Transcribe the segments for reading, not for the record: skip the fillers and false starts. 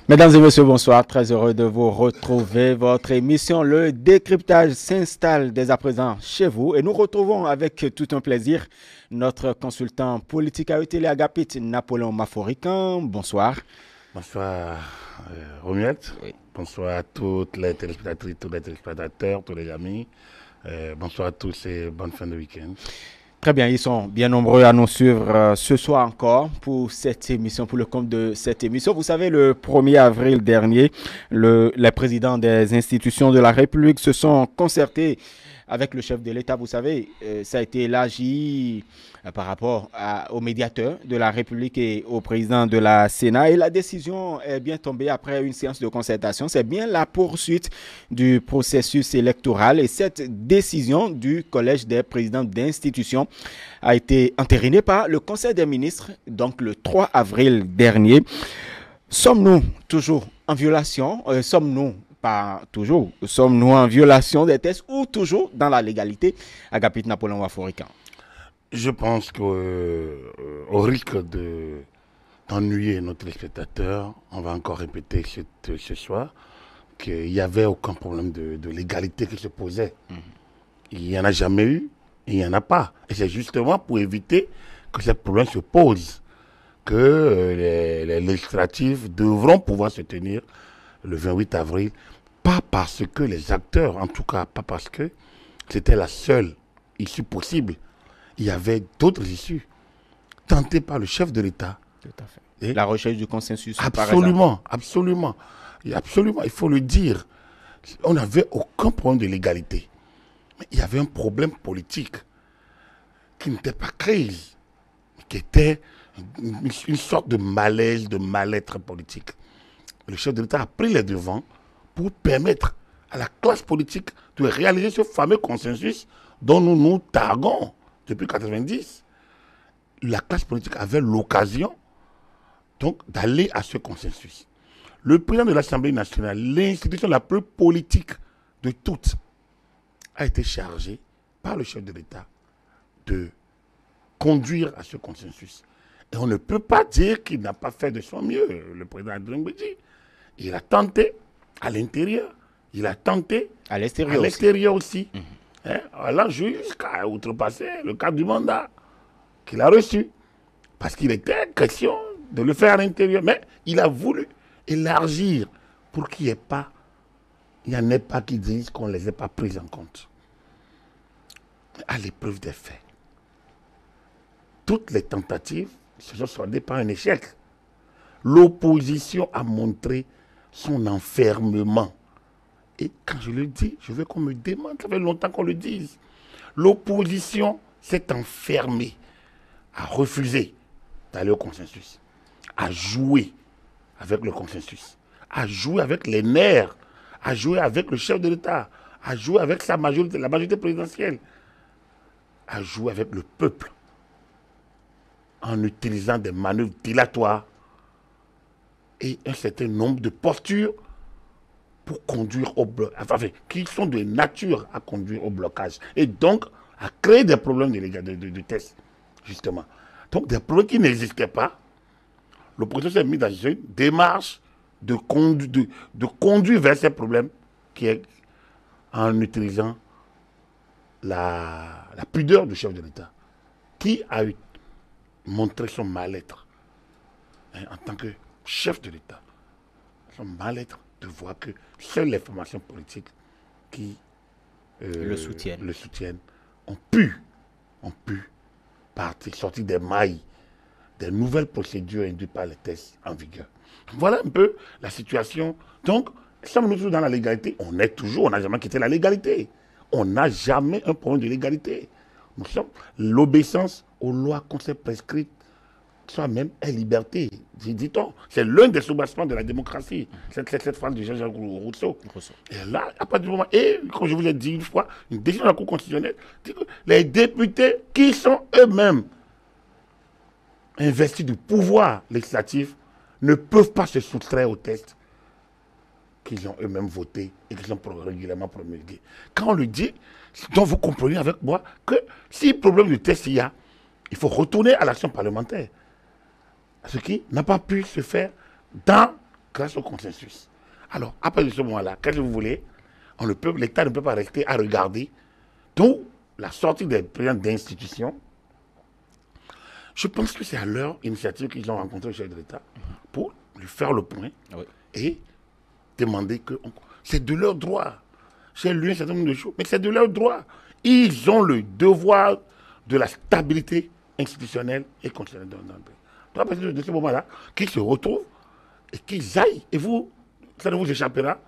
Mesdames et messieurs, bonsoir. Très heureux de vous retrouver. Votre émission, le décryptage, s'installe dès à présent chez vous. Et nous retrouvons avec tout un plaisir notre consultant politique à télé Agapit, Napoléon Maforican. Bonsoir. Bonsoir, Romuald. Oui. Bonsoir à toutes les téléspectatrices, tous les téléspectateurs, tous les amis. Bonsoir à tous et bonne fin de week-end. Très bien, ils sont bien nombreux à nous suivre ce soir encore pour cette émission, pour le compte de cette émission. Vous savez, le 1er avril dernier, les présidents des institutions de la République se sont concertés avec le chef de l'État. Vous savez, ça a été élargi par rapport au médiateur de la République et au président de la Sénat. Et la décision est bien tombée après une séance de concertation. C'est bien la poursuite du processus électoral. Et cette décision du Collège des présidents d'institutions a été entérinée par le Conseil des ministres, donc le 3 avril dernier. Sommes-nous toujours en violation? Sommes-nous pas toujours? Sommes-nous en violation des tests ou toujours dans la légalité? Agapit Napoléon Waforican. Je pense qu'au risque d'ennuyer nos téléspectateurs, on va encore répéter ce soir qu'il n'y avait aucun problème de légalité qui se posait. Il n'y en a jamais eu, et il n'y en a pas. Et c'est justement pour éviter que ce problème se pose que les législatives devront pouvoir se tenir le 28 avril, pas parce que les acteurs, en tout cas pas parce que c'était la seule issue possible. Il y avait d'autres issues tentées par le chef de l'État. Tout à fait. Et la recherche du consensus. Absolument, absolument. Et absolument, il faut le dire. On n'avait aucun problème de légalité. Mais il y avait un problème politique qui n'était pas crise, qui était une sorte de malaise, de mal-être politique. Le chef de l'État a pris les devants pour permettre à la classe politique de réaliser ce fameux consensus dont nous nous targuons depuis 1990. La classe politique avait l'occasion donc d'aller à ce consensus. Le président de l'Assemblée nationale, l'institution la plus politique de toutes, a été chargé par le chef de l'État de conduire à ce consensus. Et on ne peut pas dire qu'il n'a pas fait de son mieux, le président Adrien Bédi. Il a tenté à l'intérieur, il a tenté à l'extérieur aussi. Allant jusqu'à outrepasser le cadre du mandat qu'il a reçu. Parce qu'il était question de le faire à l'intérieur. Mais il a voulu élargir pour qu'il n'y en ait pas qui disent qu'on ne les ait pas pris en compte. À l'épreuve des faits, toutes les tentatives se sont soldées par un échec. L'opposition a montré son enfermement. Et quand je le dis, je veux qu'on me demande, ça fait longtemps qu'on le dise. L'opposition s'est enfermée, a refusé d'aller au consensus, à jouer avec le consensus, à jouer avec les nerfs, à jouer avec le chef de l'État, à jouer avec sa majorité, la majorité présidentielle, à jouer avec le peuple, en utilisant des manœuvres dilatoires et un certain nombre de postures pour conduire au blocage, enfin, qui sont de nature à conduire au blocage. Et donc, à créer des problèmes de tests, justement. Donc, des problèmes qui n'existaient pas. L'opposition s'est mise dans une démarche de conduire vers ces problèmes qui est en utilisant la pudeur du chef de l'État, qui a montré son mal-être en tant que chef de l'État. Son mal-être de voir que seules les formations politiques qui le soutiennent ont pu sortir des mailles, des nouvelles procédures induites par les tests en vigueur. Voilà un peu la situation. Donc, sommes-nous toujours dans la légalité? On n'a jamais quitté la légalité. On n'a jamais un problème de légalité. Nous sommes l'obéissance aux lois qu'on s'est prescrites, soi-même est liberté, dit-on. C'est l'un des soubassements de la démocratie. Cette phrase de Jean-Jacques Rousseau. Et là, à partir du moment, et comme je vous l'ai dit une fois, une décision de la Cour constitutionnelle dit que les députés qui sont eux-mêmes investis du pouvoir législatif ne peuvent pas se soustraire aux tests qu'ils ont eux-mêmes votés et qu'ils ont régulièrement promulgués. Quand on le dit, donc vous comprenez avec moi que si problème de test il y a, il faut retourner à l'action parlementaire. Ce qui n'a pas pu se faire dans grâce au consensus. Alors, à partir de ce moment-là, qu'est-ce que vous voulez? L'État ne peut pas rester à regarder. Donc, la sortie des présidents d'institutions, je pense que c'est à leur initiative qu'ils ont rencontré le chef de l'État pour lui faire le point et demander que... C'est de leur droit. J'ai lu un certain nombre de choses, mais c'est de leur droit. Ils ont le devoir de la stabilité institutionnelle et constitutionnelle dans le pays. Donc, à partir de ce moment-là, qu'ils se retrouvent et qu'ils aillent. Et vous, ça ne vous échappera,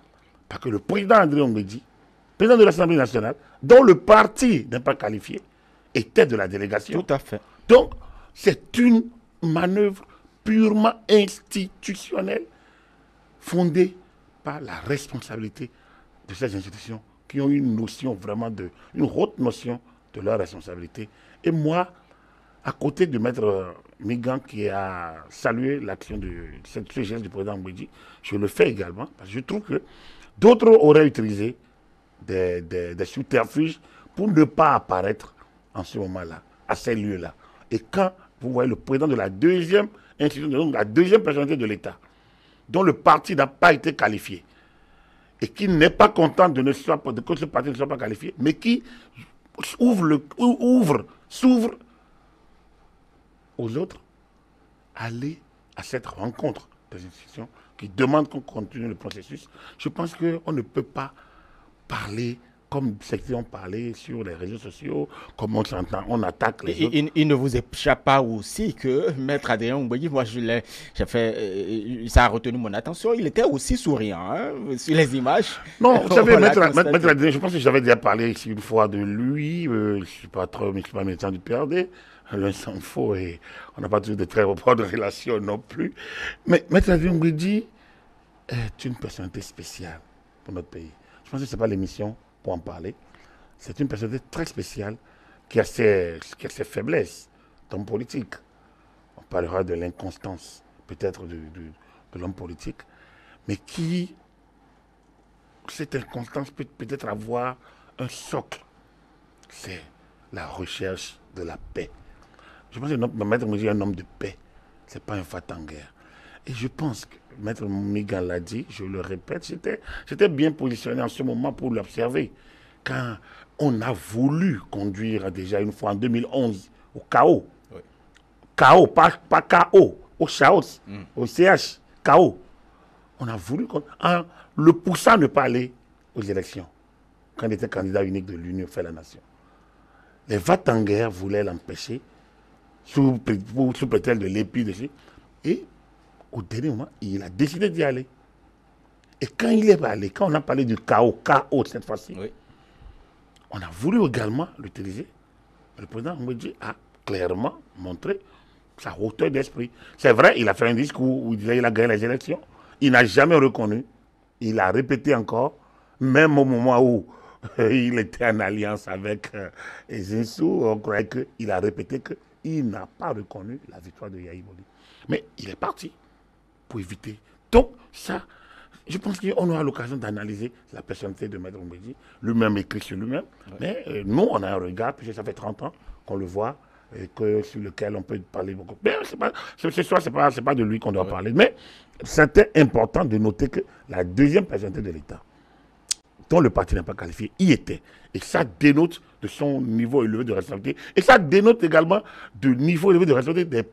parce que le président André Ongwedji, président de l'Assemblée nationale, dont le parti n'est pas qualifié, était de la délégation. Tout à fait. Donc, c'est une manœuvre purement institutionnelle, fondée par la responsabilité de ces institutions qui ont une notion vraiment une haute notion de leur responsabilité. Et moi, à côté de Maître Migan qui a salué l'action de ce geste du président Ongwedji, je le fais également parce que je trouve que d'autres auraient utilisé des subterfuges pour ne pas apparaître en ce moment-là, à ces lieux-là. Et quand vous voyez le président de la deuxième institution, donc la deuxième personnalité de l'État, dont le parti n'a pas été qualifié, et qui n'est pas content que ce parti ne soit pas qualifié, mais qui s'ouvre aux autres, aller à cette rencontre des institutions qui demandent qu'on continue le processus. Je pense qu'on ne peut pas parler comme certains ont parlé sur les réseaux sociaux, comme on s'entend, on attaque les autres. Il ne vous échappe pas aussi que Maître Adrien Ongwedji, moi ça a retenu mon attention, il était aussi souriant hein, sur les images. Non, vous savez, Maître Adrien, je pense que j'avais déjà parlé ici une fois de lui, je ne suis pas médecin du PRD, l'un s'en faut et on n'a pas toujours de très bonnes relations non plus. Mais Maître Adrien Ongwedji est une personnalité spéciale pour notre pays. Je pense que ce n'est pas l'émission pour en parler. C'est une personnalité très spéciale qui a ses faiblesses d'homme politique. On parlera de l'inconstance peut-être de l'homme politique, mais qui, cette inconstance peut peut-être avoir un socle. C'est la recherche de la paix. Je pense que Maître Ongwedji est un homme de paix. Ce n'est pas un fat en guerre. Et je pense que Maître Migan l'a dit, je le répète, j'étais bien positionné en ce moment pour l'observer. Quand on a voulu conduire déjà une fois en 2011 au chaos, chaos, pas chaos, au chaos, au CH, chaos. On a voulu, en le poussant à ne pas aller aux élections, quand il était candidat unique de l'Union fait la nation. Les va-t-en-guerre voulaient l'empêcher, sous prétexte de l'épi dessus, et au dernier moment, il a décidé d'y aller. Et quand il est allé, quand on a parlé du chaos cette fois-ci, on a voulu également l'utiliser. Le président Ongwedji a clairement montré sa hauteur d'esprit. C'est vrai, il a fait un discours où il disait qu'il a gagné les élections. Il n'a jamais reconnu. Il a répété encore, même au moment où il était en alliance avec Zinsou, on croyait qu'il a répété qu'il n'a pas reconnu la victoire de Yahi Boni. Mais il est parti pour éviter. Donc, ça, je pense qu'on aura l'occasion d'analyser la personnalité de Maître Ongwedji, lui-même écrit sur lui-même. Mais nous, on a un regard, puisque ça fait 30 ans qu'on le voit, et sur lequel on peut parler beaucoup. Mais ce soir, ce n'est pas de lui qu'on doit parler. Mais c'était important de noter que la deuxième personnalité de l'État, dont le parti n'est pas qualifié, y était. Et ça dénote de son niveau élevé de responsabilité. Et ça dénote également du niveau élevé de responsabilité des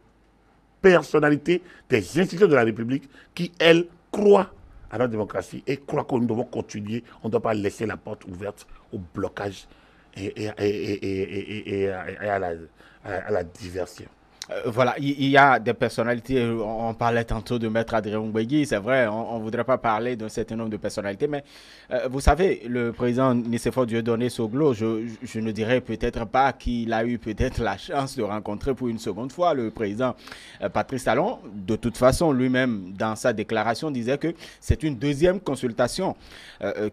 personnalités, des institutions de la République qui, elles, croient à notre démocratie et croient que nous devons continuer. On ne doit pas laisser la porte ouverte au blocage et à la diversion. Voilà, il y a des personnalités, on parlait tantôt de Maître Adrien Ongwedji, c'est vrai, on ne voudrait pas parler d'un certain nombre de personnalités, mais vous savez, le président Nicéphore Dieudonné Soglo, je ne dirais peut-être pas qu'il a eu peut-être la chance de rencontrer pour une seconde fois le président Patrice Talon. De toute façon, lui-même, dans sa déclaration, disait que c'est une deuxième consultation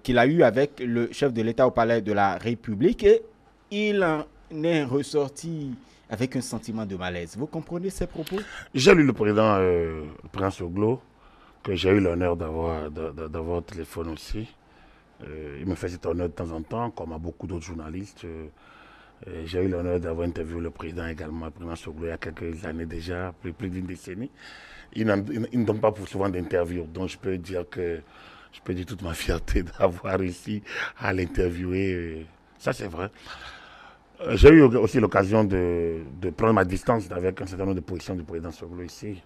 qu'il a eue avec le chef de l'État au Palais de la République et il en est ressorti avec un sentiment de malaise. Vous comprenez ces propos? J'ai lu le président Soglo, que j'ai eu l'honneur d'avoir au téléphone aussi. Il me fait cet honneur de temps en temps, comme à beaucoup d'autres journalistes. J'ai eu l'honneur d'avoir interviewé le président également, le président Soglo, il y a quelques années déjà, plus d'une décennie. Il ne donne pas souvent d'interviews, donc je peux dire toute ma fierté d'avoir réussi à l'interviewer. Ça, c'est vrai. J'ai eu aussi l'occasion de prendre ma distance avec un certain nombre de positions du président Soglo ici.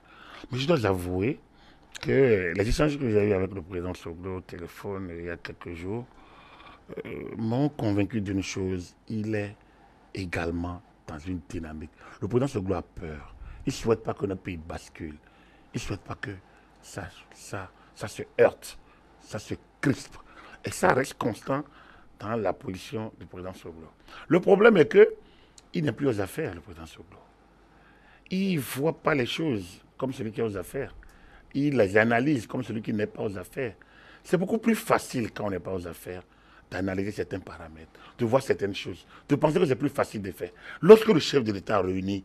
Mais je dois avouer que les échanges que j'ai eus avec le président Soglo au téléphone il y a quelques jours m'ont convaincu d'une chose, il est également dans une dynamique. Le président Soglo a peur. Il ne souhaite pas que notre pays bascule. Il ne souhaite pas que ça se heurte, ça se crispe. Et ça reste constant dans la position du président Soglo. Le problème est qu'il n'est plus aux affaires, le président Soglo. Il ne voit pas les choses comme celui qui est aux affaires. Il les analyse comme celui qui n'est pas aux affaires. C'est beaucoup plus facile quand on n'est pas aux affaires d'analyser certains paramètres, de voir certaines choses, de penser que c'est plus facile de faire. Lorsque le chef de l'État réunit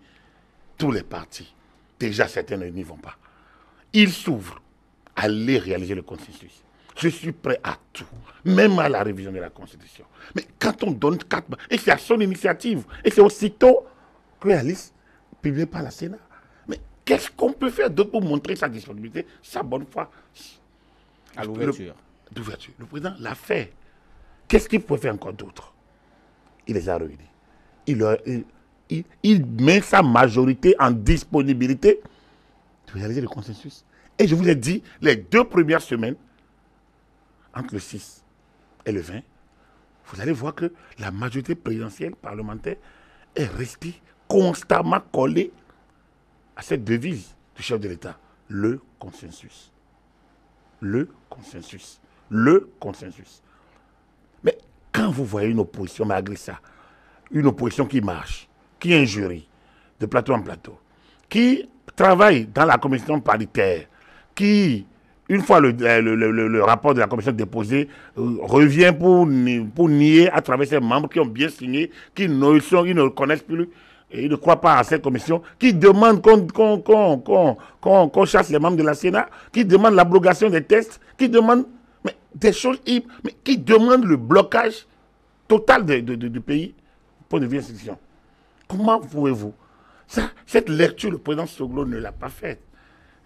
tous les partis, déjà certains n'y vont pas. Il s'ouvre à aller réaliser le consensus. Je suis prêt à tout, même à la révision de la Constitution. Mais quand on donne 4... Et c'est à son initiative, et c'est aussitôt que la liste publiée par la Sénat. Mais qu'est-ce qu'on peut faire d'autre pour montrer sa disponibilité, sa bonne foi? À l'ouverture. Le président l'a fait. Qu'est-ce qu'il peut faire encore d'autre? Il les a réunis. Il met sa majorité en disponibilité de réaliser le consensus. Et je vous ai dit, les 2 premières semaines, entre le 6 et le 20, vous allez voir que la majorité présidentielle parlementaire est restée constamment collée à cette devise du chef de l'État, le consensus. Le consensus. Le consensus. Mais quand vous voyez une opposition, malgré ça, une opposition qui marche, qui injurie de plateau en plateau, qui travaille dans la commission paritaire, qui, une fois le rapport de la commission déposé, revient pour nier à travers ses membres qui ont bien signé, qui ne reconnaissent plus, et ils ne croient pas à cette commission, qui demande qu'on chasse les membres de la Sénat, qui demande l'abrogation des tests, qui demande des choses, mais qui demandent le blocage total du pays pour de vue institution. Comment pouvez-vous? Cette lecture, le président Soglo ne l'a pas faite.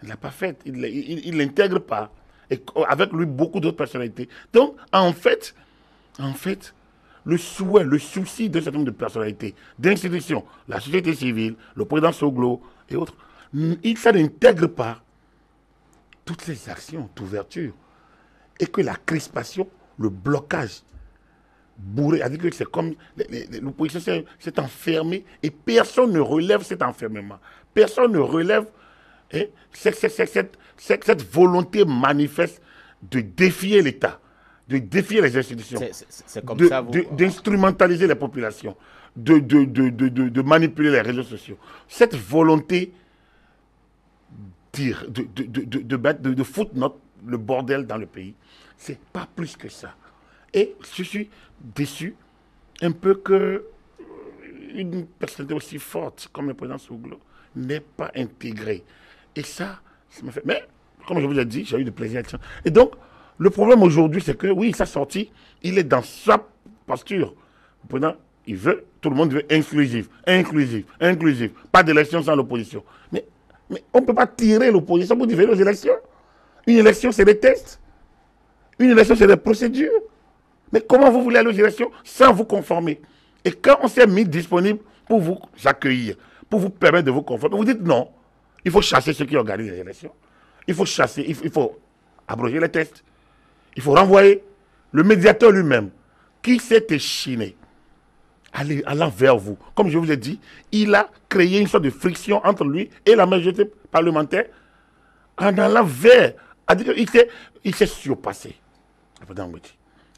Il ne l'a pas faite. Il ne l'intègre pas. Et avec lui, beaucoup d'autres personnalités. Donc, en fait, le souhait, le souci d'un certain nombre de personnalités, d'institutions, la société civile, le président Soglo et autres, ça n'intègre pas toutes ces actions d'ouverture. Et que la crispation, le blocage bourré, c'est-à-dire que c'est comme l'opposition s'est enfermée et personne ne relève cet enfermement. Personne ne relève cette volonté manifeste de défier l'État, de défier les institutions, d'instrumentaliser les populations, de manipuler les réseaux sociaux. Cette volonté de foutre le bordel dans le pays, c'est pas plus que ça. Et je suis déçu un peu que une personnalité aussi forte comme le président Soglo n'ait pas intégré. Et ça me fait... Mais, comme je vous l'ai dit, j'ai eu de plaisir. Et donc, le problème aujourd'hui, c'est que, oui, sa sortie, il est dans sa posture. Le président, il veut, tout le monde veut inclusif. Pas d'élection sans l'opposition. Mais on ne peut pas tirer l'opposition pour différer aux élections. Une élection, c'est des tests. Une élection, c'est des procédures. Mais comment vous voulez aller aux élections sans vous conformer? Et quand on s'est mis disponible pour vous accueillir, pour vous permettre de vous conformer, vous dites non. Il faut chasser ceux qui organisent les élections. Il faut chasser, il faut abroger les tests. Il faut renvoyer le médiateur lui-même qui s'est échiné allant vers vous. Comme je vous ai dit, il a créé une sorte de friction entre lui et la majorité parlementaire en allant vers... Il s'est surpassé.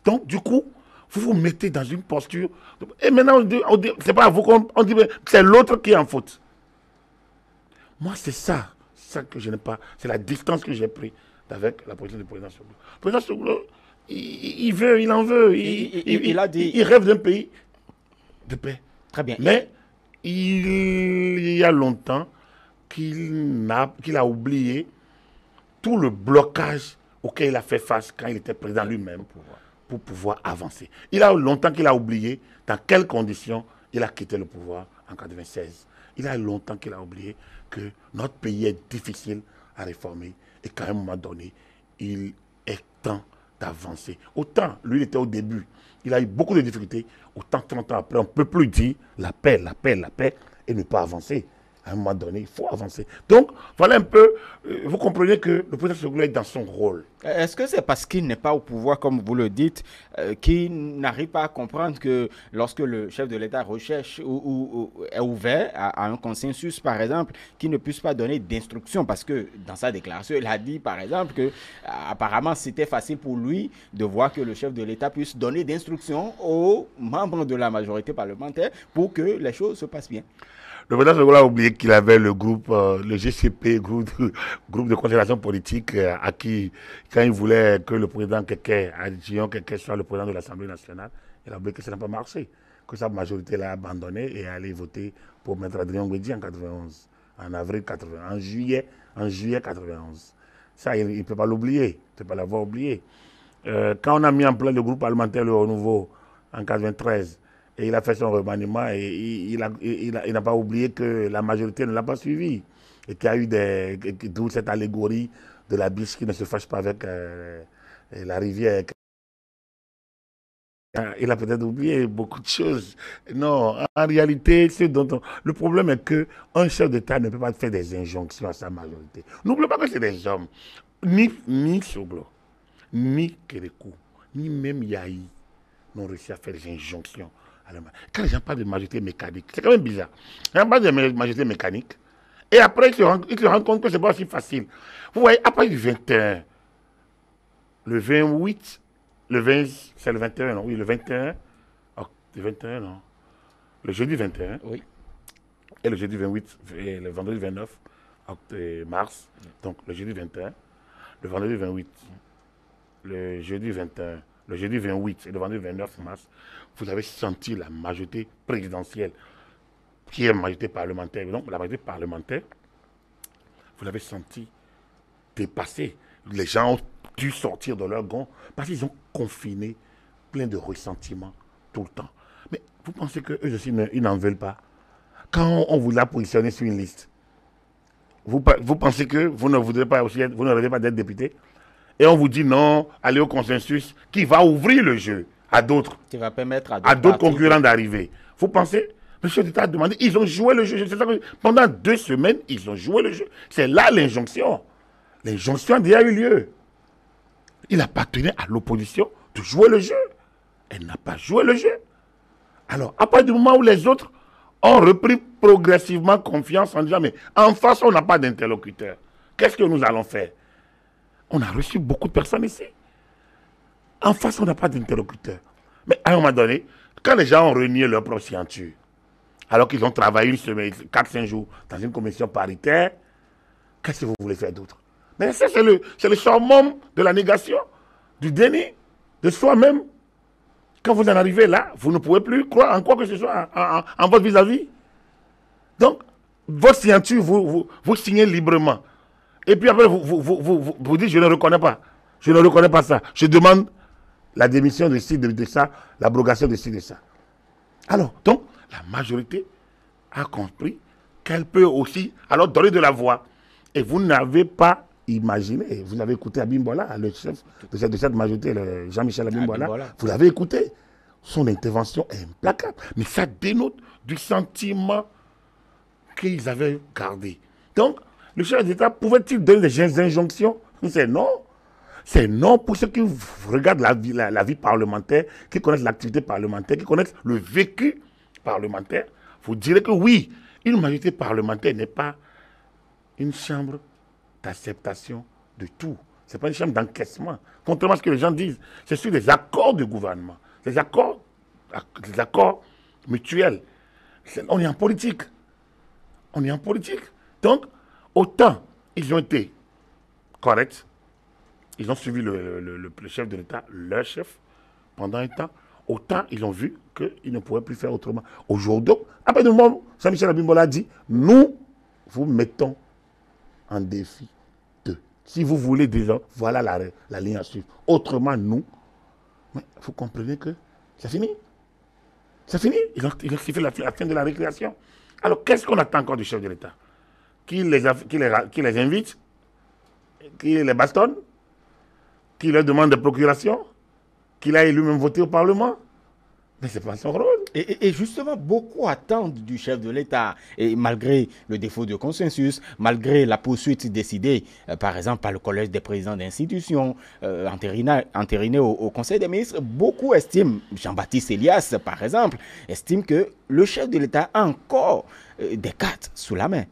Donc, du coup, vous vous mettez dans une posture... Et maintenant, c'est pas à vous qu'on dit, c'est l'autre qui est en faute. Moi, c'est ça que je n'ai pas... C'est la distance que j'ai prise avec la position du président Soglo. Le président Soglo, il en veut. Il a dit... Il rêve d'un pays de paix. Très bien. Mais il y a longtemps qu'il a oublié tout le blocage auquel il a fait face quand il était président lui-même pour pouvoir avancer. Il a longtemps qu'il a oublié dans quelles conditions il a quitté le pouvoir en 96. Il a longtemps qu'il a oublié que notre pays est difficile à réformer et qu'à un moment donné, il est temps d'avancer. Autant, lui, il était au début, il a eu beaucoup de difficultés, autant 30 ans après, on ne peut plus dire la paix, la paix, la paix, et ne pas avancer. À un moment donné, il faut avancer. Donc, voilà un peu, vous comprenez que le président Soglo est dans son rôle. Est-ce que c'est parce qu'il n'est pas au pouvoir, comme vous le dites, qu'il n'arrive pas à comprendre que lorsque le chef de l'État recherche ou est ouvert à un consensus, par exemple, qu'il ne puisse pas donner d'instructions? Parce que dans sa déclaration, il a dit, par exemple, que apparemment c'était facile pour lui de voir que le chef de l'État puisse donner d'instructions aux membres de la majorité parlementaire pour que les choses se passent bien. Le président Soglo a oublié qu'il avait le groupe, le GCP, groupe de considération politique, à qui, quand il voulait que le président Keke, Adjillon Keke, soit le président de l'Assemblée nationale, il a oublié que ça n'a pas marché, que sa majorité l'a abandonné et est allée voter pour Maître Adrien Ngwedi en 91, en avril 80, en juillet 91. Ça, il ne peut pas l'oublier, il ne peut pas l'avoir oublié. Quand on a mis en place le groupe parlementaire Le Renouveau en 93, et il a fait son remaniement et il n'a pas oublié que la majorité ne l'a pas suivi. Et qu'il y a eu d'où cette allégorie de la biche qui ne se fâche pas avec la rivière. Il a peut-être oublié beaucoup de choses. Non, en réalité, le problème est qu'un chef d'État ne peut pas faire des injonctions à sa majorité. N'oubliez pas que c'est des hommes. Ni Soglo, ni Kérékou, ni même Yahi n'ont réussi à faire des injonctions. Quand les gens parlent de majorité mécanique, c'est quand même bizarre. Les gens parlent de majorité mécanique, et après, ils se rendent compte que ce n'est pas aussi facile. Vous voyez, après du 21, le 28, le 20, c'est le 21, non? Oui, le 21, le 21, non? Le jeudi 21, Oui. et le jeudi 28, et le vendredi 29 mars, donc le jeudi 21, le vendredi 28, le jeudi 21, le jeudi 28 et le vendredi 29 mars, vous avez senti la majorité présidentielle, qui est la majorité parlementaire. Donc, la majorité parlementaire, vous l'avez senti dépasser. Les gens ont dû sortir de leur gond parce qu'ils ont confiné plein de ressentiments tout le temps. Mais vous pensez qu'eux aussi, ils n'en veulent pas? Quand on vous a positionné sur une liste, vous pensez que vous ne voudrez pas aussi vous ne rêvez pas d'être député? Et on vous dit non, allez au consensus, qui va ouvrir le jeu à d'autres. Qui va permettre à d'autres concurrents d'arriver. Vous pensez? Le chef d'État a demandé, ils ont joué le jeu. Pendant 2 semaines, ils ont joué le jeu. C'est là l'injonction. L'injonction a déjà eu lieu. Il appartenait à l'opposition de jouer le jeu. Elle n'a pas joué le jeu. Alors, à partir du moment où les autres ont repris progressivement confiance en disant, mais en face, on n'a pas d'interlocuteur. Qu'est-ce que nous allons faire? On a reçu beaucoup de personnes ici. En face, on n'a pas d'interlocuteur. Mais à un moment donné, quand les gens ont renié leur propre signature, alors qu'ils ont travaillé une semaine, 4-5 jours dans une commission paritaire, qu'est-ce que vous voulez faire d'autre? Mais ça, c'est le summum de la négation, du déni de soi-même. Quand vous en arrivez là, vous ne pouvez plus croire en quoi que ce soit en votre vis-à-vis. Donc, votre signature, vous signez librement. Et puis après, vous dites, je ne reconnais pas. Je ne reconnais pas ça. Je demande la démission de ci, de ça, l'abrogation de ci, de ça. Alors, donc, la majorité a compris qu'elle peut aussi alors donner de la voix. Et vous n'avez pas imaginé, vous avez écouté Abimbola, le chef de cette majorité, Jean-Michel Abimbola, vous l'avez écouté. Son intervention est implacable. Mais ça dénote du sentiment qu'ils avaient gardé. Donc, le chef d'État pouvait-il donner des injonctions? C'est non. C'est non pour ceux qui regardent la vie parlementaire, qui connaissent l'activité parlementaire, qui connaissent le vécu parlementaire. Vous direz que oui, une majorité parlementaire n'est pas une chambre d'acceptation de tout. Ce n'est pas une chambre d'encaissement. Contrairement à ce que les gens disent, c'est sur des accords de gouvernement, des accords mutuels. On est en politique. On est en politique. Donc, autant ils ont été corrects, ils ont suivi le chef de l'État, leur chef, pendant un temps, autant ils ont vu qu'ils ne pouvaient plus faire autrement. Aujourd'hui, après le moment où Jean-Michel Abimbola a dit, nous vous mettons en défi d'eux. Si vous voulez déjà, voilà la ligne à suivre. Autrement, nous, mais vous comprenez que c'est fini. C'est fini. Ils ont sifflé la fin de la récréation. Alors, qu'est-ce qu'on attend encore du chef de l'État? Qu'il les invite, qu'il les bastonne, qu'il leur demande des procurations, qu'il aille lui-même voter au Parlement. Mais ce n'est pas son rôle. Et justement, beaucoup attendent du chef de l'État, et malgré le défaut de consensus, malgré la poursuite décidée, par exemple, par le Collège des présidents d'institutions, entérinée au Conseil des ministres, beaucoup estiment, Jean-Baptiste Elias, par exemple, estime que le chef de l'État a encore des cartes sous la main.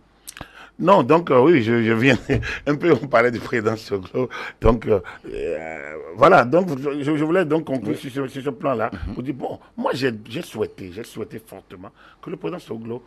Non, donc oui, je viens un peu, on parlait du président Soglo. Donc voilà, donc je voulais donc conclure sur ce plan-là. Pour dire, bon, moi j'ai souhaité fortement que le président Soglo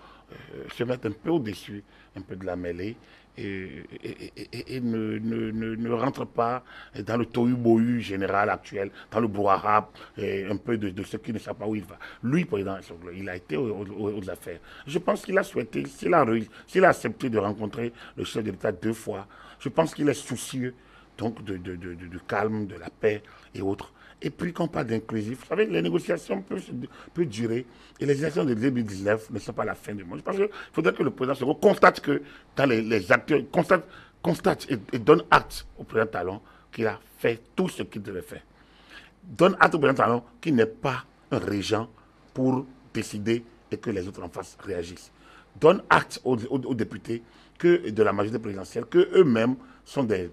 se mette un peu au-dessus, un peu de la mêlée, et ne rentre pas dans le tohu-bohu général actuel, dans le brouhaha, un peu de ceux qui ne savent pas où il va. Lui, président Soglo, il a été aux affaires. Je pense qu'il a souhaité, s'il a accepté de rencontrer le chef de l'État 2 fois, je pense qu'il est soucieux donc du calme, de la paix et autres. Et puis, quand on parle d'inclusif, vous savez, les négociations peuvent durer. Et les élections de 2019 ne sont pas la fin du monde. Je pense qu'il faudrait que le président Soglo constate que dans les acteurs, constate et donne acte au président Talon qu'il a fait tout ce qu'il devait faire. Donne acte au président Talon qu'il n'est pas un régent pour décider et que les autres en face réagissent. Donne acte aux députés de la majorité présidentielle qu'eux-mêmes sont des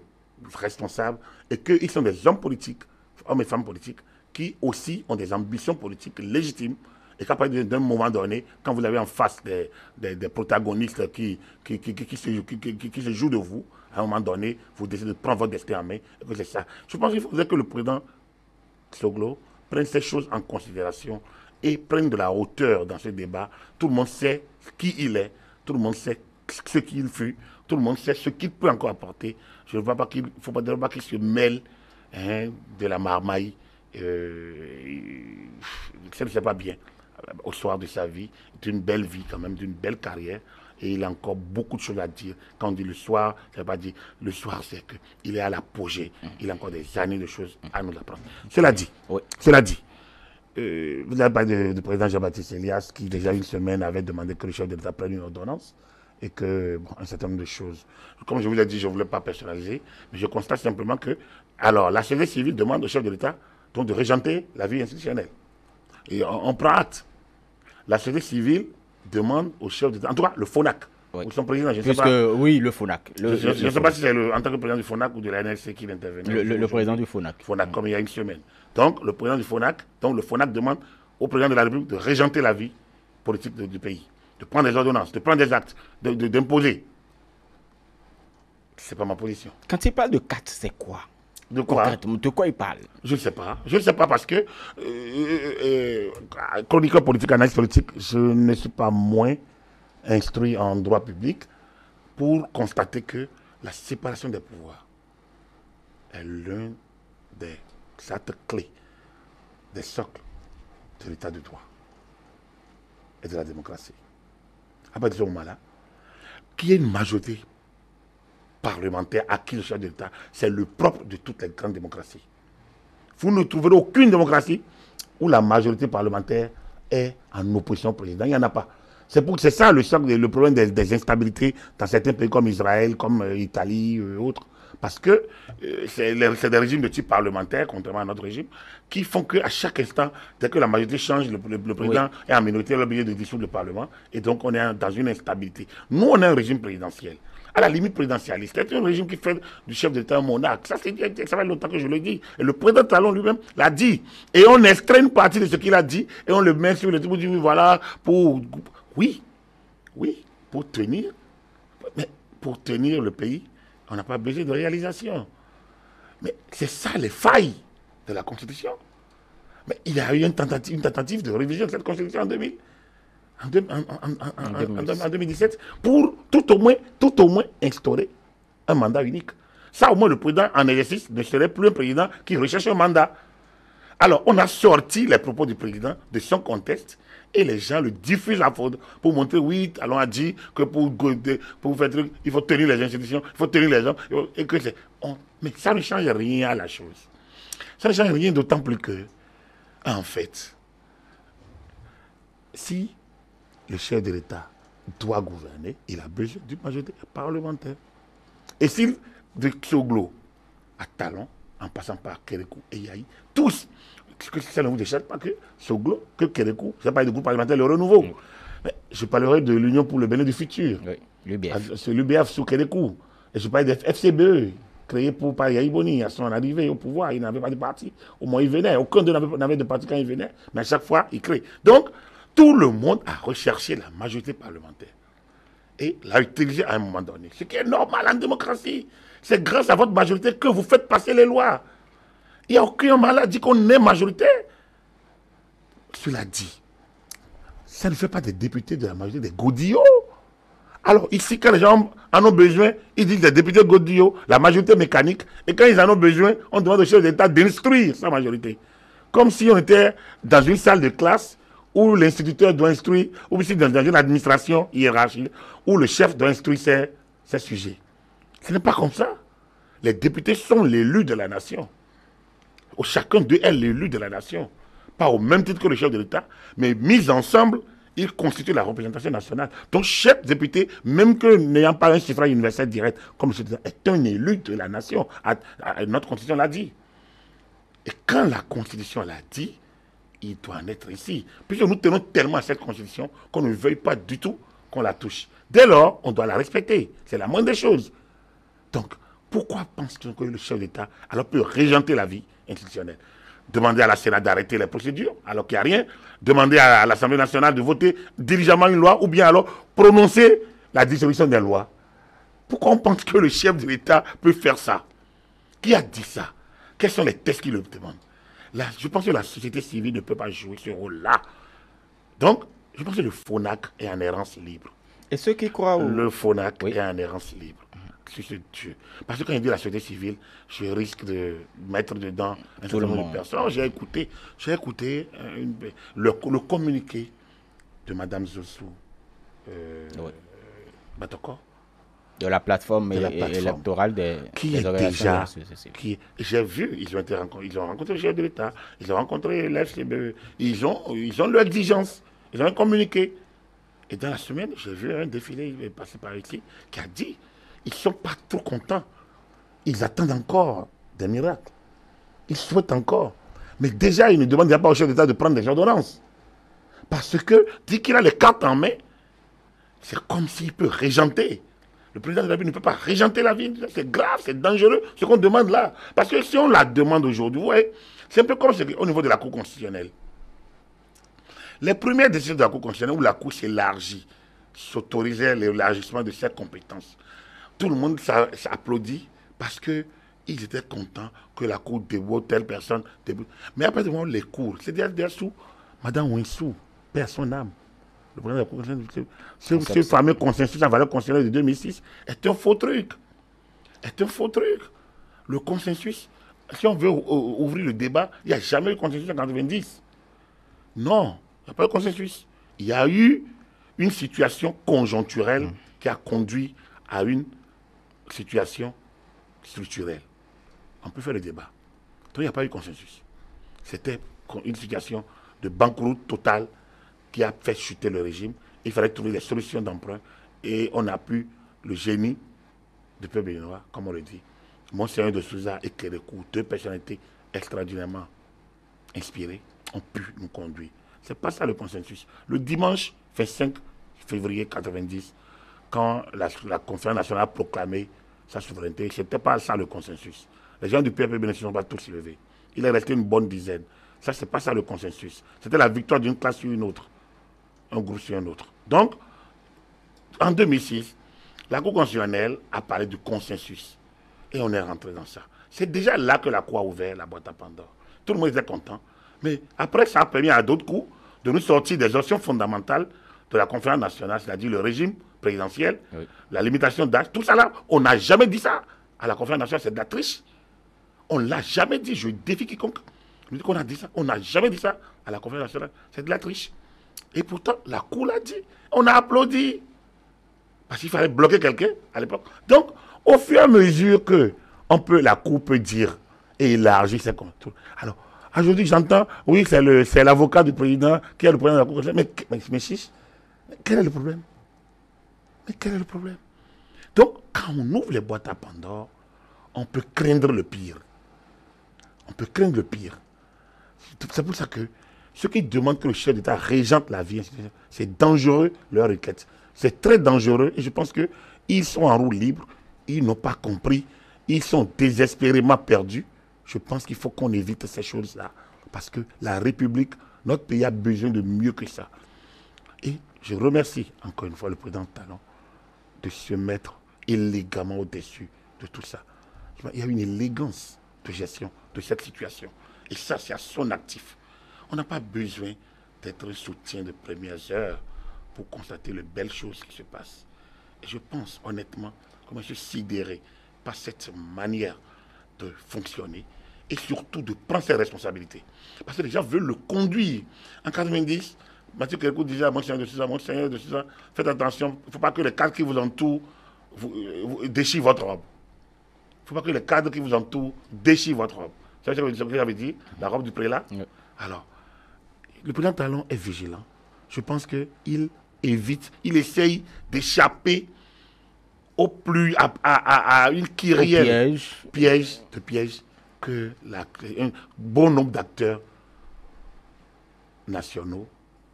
responsables et qu'ils sont des hommes politiques, hommes et femmes politiques, qui aussi ont des ambitions politiques légitimes et qu'à partir d'un moment donné, quand vous avez en face des protagonistes qui se jouent de vous, à un moment donné, vous décidez de prendre votre destin en main. Et que c'est ça. Je pense qu'il faudrait que le président Soglo prenne ces choses en considération et prenne de la hauteur dans ce débat. Tout le monde sait qui il est, tout le monde sait ce qu'il fut, tout le monde sait ce qu'il peut encore apporter. Je ne vois pas qu'il faut pas qu'il se mêle de la marmaille. Ça ne fait pas bien au soir de sa vie, d'une belle vie quand même, d'une belle carrière. Et il a encore beaucoup de choses à dire. Quand on dit le soir, ça ne veut pas dire le soir, c'est qu'il est à l'apogée. Il a encore des années de choses à nous apprendre. Cela dit, vous avez parlé du président Jean-Baptiste Elias qui, déjà une semaine, avait demandé que le chef de l'État prenne une ordonnance et que, bon, un certain nombre de choses. Comme je vous l'ai dit, je ne voulais pas personnaliser, mais je constate simplement que, alors, la société civile demande au chef de l'État donc de régenter la vie institutionnelle. Et on prend acte. La société civile demande au chef d'État, en tout cas le FONAC, ou son président, je ne sais pas. Oui, le FONAC. Je ne sais pas si c'est en tant que président du FONAC ou de la NLC qui intervenait. Le président du FONAC. FONAC, comme il y a une semaine. Donc, le président du FONAC, donc le FONAC demande au président de la République de régenter la vie politique du pays, de prendre des ordonnances, de prendre des actes, d'imposer. Ce n'est pas ma position. Quand il parle de 4, c'est quoi? De quoi? De quoi il parle? Je ne sais pas. Je ne sais pas parce que, chroniqueur politique, analyste politique, je ne suis pas moins instruit en droit public pour constater que la séparation des pouvoirs est l'un des actes clés, des socles de l'état de droit et de la démocratie. À partir de ce moment-là, qu'il y ait une majorité parlementaire à qui le chef de l'État, c'est le propre de toutes les grandes démocraties. Vous ne trouverez aucune démocratie où la majorité parlementaire est en opposition au président. Il n'y en a pas. C'est ça le problème des instabilités dans certains pays comme Israël, comme Italie et autres. Parce que c'est des régimes de type parlementaire, contrairement à notre régime, qui font qu'à chaque instant, dès que la majorité change, le président est en minorité, il est obligé de dissoudre le Parlement. Et donc, on est dans une instabilité. Nous, on a un régime présidentiel. À la limite présidentialiste. C'est un régime qui fait du chef d'État un monarque. Ça fait longtemps que je le dis. Et le président Talon lui-même l'a dit. Et on extrait une partie de ce qu'il a dit et on le met sur le tribunal. Voilà, oui, pour tenir. Mais pour tenir le pays, on n'a pas besoin de réalisation. Mais c'est ça les failles de la Constitution. Mais il y a eu une tentative de révision de cette Constitution en 2017 pour tout au moins instaurer un mandat unique. Ça, au moins, le président en exercice ne serait plus un président qui recherche un mandat. Alors, on a sorti les propos du président de son contexte et les gens le diffusent à faute pour montrer, oui, Talon a dit que pour faire truc, il faut tenir les institutions, il faut tenir les gens. Et que mais ça ne change rien à la chose. Ça ne change rien d'autant plus que, en fait, si le chef de l'État doit gouverner, il a besoin d'une majorité parlementaire. Et s'il, de Soglo à Talon, en passant par Kérékou et Yahi, tous, ça ne vous déchaîne pas que Soglo, que Kérékou, ça pas du groupe parlementaire, le renouveau. Oui. Mais je parlerai de l'Union pour le Bénin du futur. Oui, l'UBF. C'est l'UBF sous Kérékou. Et je parlerai de FCBE, créé par Yahi Boni. À son arrivée au pouvoir, il n'avait pas de parti. Au moins, il venait. Aucun d'eux n'avait de parti quand il venait. Mais à chaque fois, il crée. Donc, tout le monde a recherché la majorité parlementaire. Et l'a utilisé à un moment donné. Ce qui est normal en démocratie. C'est grâce à votre majorité que vous faites passer les lois. Il n'y a aucun malade dit qu'on est majoritaire. Cela dit, ça ne fait pas des députés de la majorité des godillots. Alors ici, quand les gens en ont besoin, ils disent des députés godillots, la majorité mécanique. Et quand ils en ont besoin, on demande au chef d'État d'instruire sa majorité. Comme si on était dans une salle de classe où l'instituteur doit instruire, ou si dans une administration hiérarchique, où le chef doit instruire ses sujets. Ce n'est pas comme ça. Les députés sont l'élus de la nation. Chacun d'eux est l'élu de la nation. Pas au même titre que le chef de l'État, mais mis ensemble, ils constituent la représentation nationale. Donc chaque député, même que n'ayant pas un suffrage universel direct, comme le chef de l'État, est un élu de la nation. Notre Constitution l'a dit. Et quand la Constitution l'a dit, il doit en être ici. Puisque nous tenons tellement à cette Constitution qu'on ne veuille pas du tout qu'on la touche. Dès lors, on doit la respecter. C'est la moindre des choses. Donc, pourquoi pense-t-on que le chef d'État alors peut régenter la vie institutionnelle? Demander à la Sénat d'arrêter les procédures alors qu'il n'y a rien. Demander à l'Assemblée nationale de voter diligemment une loi ou bien alors prononcer la dissolution des lois. Pourquoi on pense que le chef de l'État peut faire ça? Qui a dit ça? Quels sont les tests qui le demandent? Là, je pense que la société civile ne peut pas jouer ce rôle-là. Donc, je pense que le FONAC est en errance libre. Et ceux qui croient Le FONAC est en errance libre. Dieu. Parce que quand il dit la société civile, je risque de mettre dedans un certain nombre de personnes. J'ai écouté le communiqué de Mme Zossou Batoko. De la plateforme électorale des organisations j'ai vu, ils ont rencontré le chef de l'État, ils ont rencontré l'FCBE, ils ont leur exigence, ils ont un communiqué. Et dans la semaine, j'ai vu un défilé, il est passé par ici, qui a dit ils ne sont pas trop contents. Ils attendent encore des miracles. Ils souhaitent encore. Mais déjà, ils ne demandent pas au chef d'État de prendre des ordonnances. Parce que, dès qu'il a les cartes en main, c'est comme s'il peut régenter. Le président de la République ne peut pas régenter la vie. C'est grave, c'est dangereux, ce qu'on demande là. Parce que si on la demande aujourd'hui, vous voyez, c'est un peu comme au niveau de la Cour constitutionnelle. Les premières décisions de la Cour constitutionnelle où la Cour s'élargit, s'autorisait l'élargissement de ses compétences, tout le monde s'applaudit parce qu'ils étaient contents que la Cour déboute telle personne. Mais après, les cours, c'est derrière sous Mme Winsou, perd son âme. Le président de la Cour constitutionnelle, ce fameux consensus en valeur constitutionnelle de 2006 est un faux truc. Est un faux truc. Le consensus, si on veut ouvrir le débat, il n'y a jamais eu de consensus en 90. Non, il n'y a pas de consensus. Il y a eu une situation conjoncturelle qui a conduit à une situation structurelle. On peut faire le débat. Donc il n'y a pas eu de consensus. C'était une situation de banqueroute totale qui a fait chuter le régime. Il fallait trouver des solutions d'emprunt et on a pu, le génie du peuple béninois, comme on le dit, Monseigneur de Souza et Kérékou, deux personnalités extraordinairement inspirées, ont pu nous conduire. C'est pas ça le consensus. Le dimanche 25 février 90, quand la conférence nationale a proclamé sa souveraineté, ce n'était pas ça le consensus. Les gens du PPB ne se sont pas tous levés. Il est resté une bonne dizaine. Ça, c'est pas ça le consensus. C'était la victoire d'une classe sur une autre, un groupe sur un autre. Donc, en 2006, la Cour constitutionnelle a parlé du consensus. Et on est rentré dans ça. C'est déjà là que la Cour a ouvert la boîte à Pandore. Tout le monde était content. Mais après, ça a permis à d'autres coups de nous sortir des options fondamentales de la conférence nationale, c'est-à-dire le régime présidentiel, la limitation d'âge, tout ça là, on n'a jamais dit ça à la conférence nationale, c'est de la triche. On ne l'a jamais dit, je défie quiconque. Je dis qu'on a dit ça, on n'a jamais dit ça à la conférence nationale, c'est de la triche. Et pourtant, la Cour l'a dit, on a applaudi. Parce qu'il fallait bloquer quelqu'un à l'époque. Donc, au fur et à mesure que la Cour peut dire et élargir ses contrôles, alors, Aujourd'hui, j'entends, oui, c'est l'avocat du président qui est le président de la Cour constitutionnelle. Mais chiche, quel est le problème? Mais quel est le problème? Donc, quand on ouvre les boîtes à Pandore, on peut craindre le pire. On peut craindre le pire. C'est pour ça que ceux qui demandent que le chef d'État régente la vie, c'est dangereux leur requête. C'est très dangereux et je pense qu'ils sont en roue libre, ils n'ont pas compris, ils sont désespérément perdus. Je pense qu'il faut qu'on évite ces choses-là parce que la République, notre pays a besoin de mieux que ça. Et je remercie encore une fois le président Talon de se mettre élégamment au-dessus de tout ça. Il y a une élégance de gestion de cette situation. Et ça, c'est à son actif. On n'a pas besoin d'être un soutien de premières heures pour constater les belles choses qui se passent. Et je pense honnêtement que je suis sidéré par cette manière de fonctionner et surtout de prendre ses responsabilités. Parce que les gens veulent le conduire. En 90, Mathieu Kérékou disait à Monseigneur de César, faites attention, il ne faut pas que les cadres qui vous entourent vous déchirent votre robe. Il ne faut pas que les cadres qui vous entourent déchirent votre robe. Vous savez ce que j'avais dit? La robe du prélat. Oui. Alors, le président Talon est vigilant. Je pense qu'il évite, il essaye d'échapper au plus à une kyrielle piège que un bon nombre d'acteurs nationaux,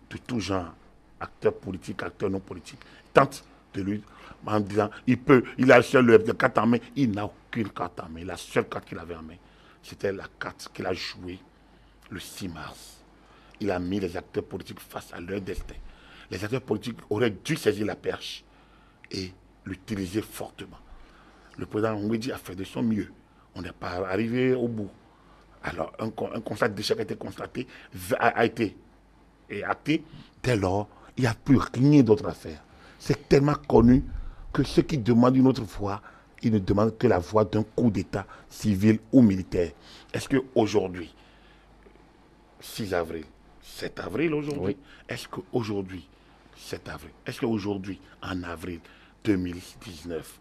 de tout genre, acteurs politiques, acteurs non politiques, tentent de lui en disant il a seul le carte en main, il n'a aucune carte en main. La seule carte qu'il avait en main, c'était la carte qu'il a jouée le 6 mars. Il a mis les acteurs politiques face à leur destin. Les acteurs politiques auraient dû saisir la perche et l'utiliser fortement. Le président Ngwedi a fait de son mieux. On n'est pas arrivé au bout. Alors, un constat d'échec a été constaté, a été acté. Dès lors, il n'y a plus rien d'autre à faire. C'est tellement connu que ceux qui demandent une autre voie, ils ne demandent que la voie d'un coup d'État civil ou militaire. Est-ce qu'aujourd'hui, 6 avril, 7 avril aujourd'hui, oui. Est-ce qu'aujourd'hui, 7 avril, est-ce qu'aujourd'hui, en avril 2019,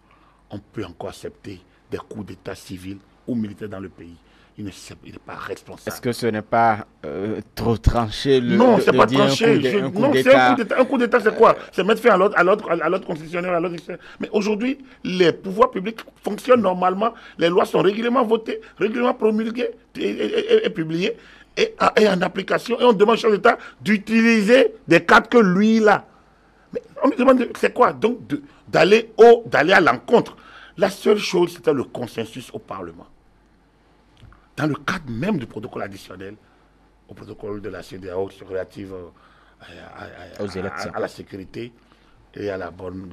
on peut encore accepter des coups d'État civils ou militaires dans le pays? Il n'est pas responsable. Est-ce que ce n'est pas trop tranché? Non, ce n'est pas tranché. Non, c'est un coup d'État, c'est quoi? C'est mettre fin à l'ordre constitutionnel, à l'ordre extérieur. Mais aujourd'hui, les pouvoirs publics fonctionnent normalement. Les lois sont régulièrement votées, régulièrement promulguées et publiées et en application. Et on demande au chef d'État d'utiliser des cartes que lui, là. Mais on lui demande, c'est quoi? Donc, d'aller à l'encontre. La seule chose, c'était le consensus au Parlement. Dans le cadre même du protocole additionnel, au protocole de la CEDEAO relative à la sécurité et à la bonne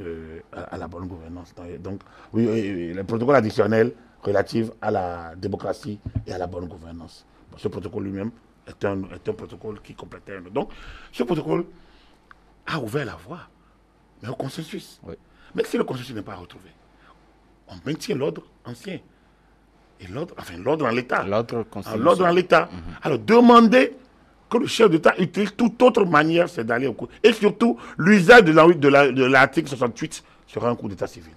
gouvernance. Donc, oui, le protocole additionnel relatif à la démocratie et à la bonne gouvernance. Bon, ce protocole lui-même est un protocole qui complétait un autre. Donc, ce protocole a ouvert la voie, mais au consensus. Oui. Mais si le consensus n'est pas retrouvé, on maintient l'ordre ancien. Et l'ordre en l'état. L'ordre en l'état. Alors, demander que le chef d'État utilise toute autre manière, c'est d'aller au coup. Et surtout, l'usage de l'article 68 sera un coup d'État civil.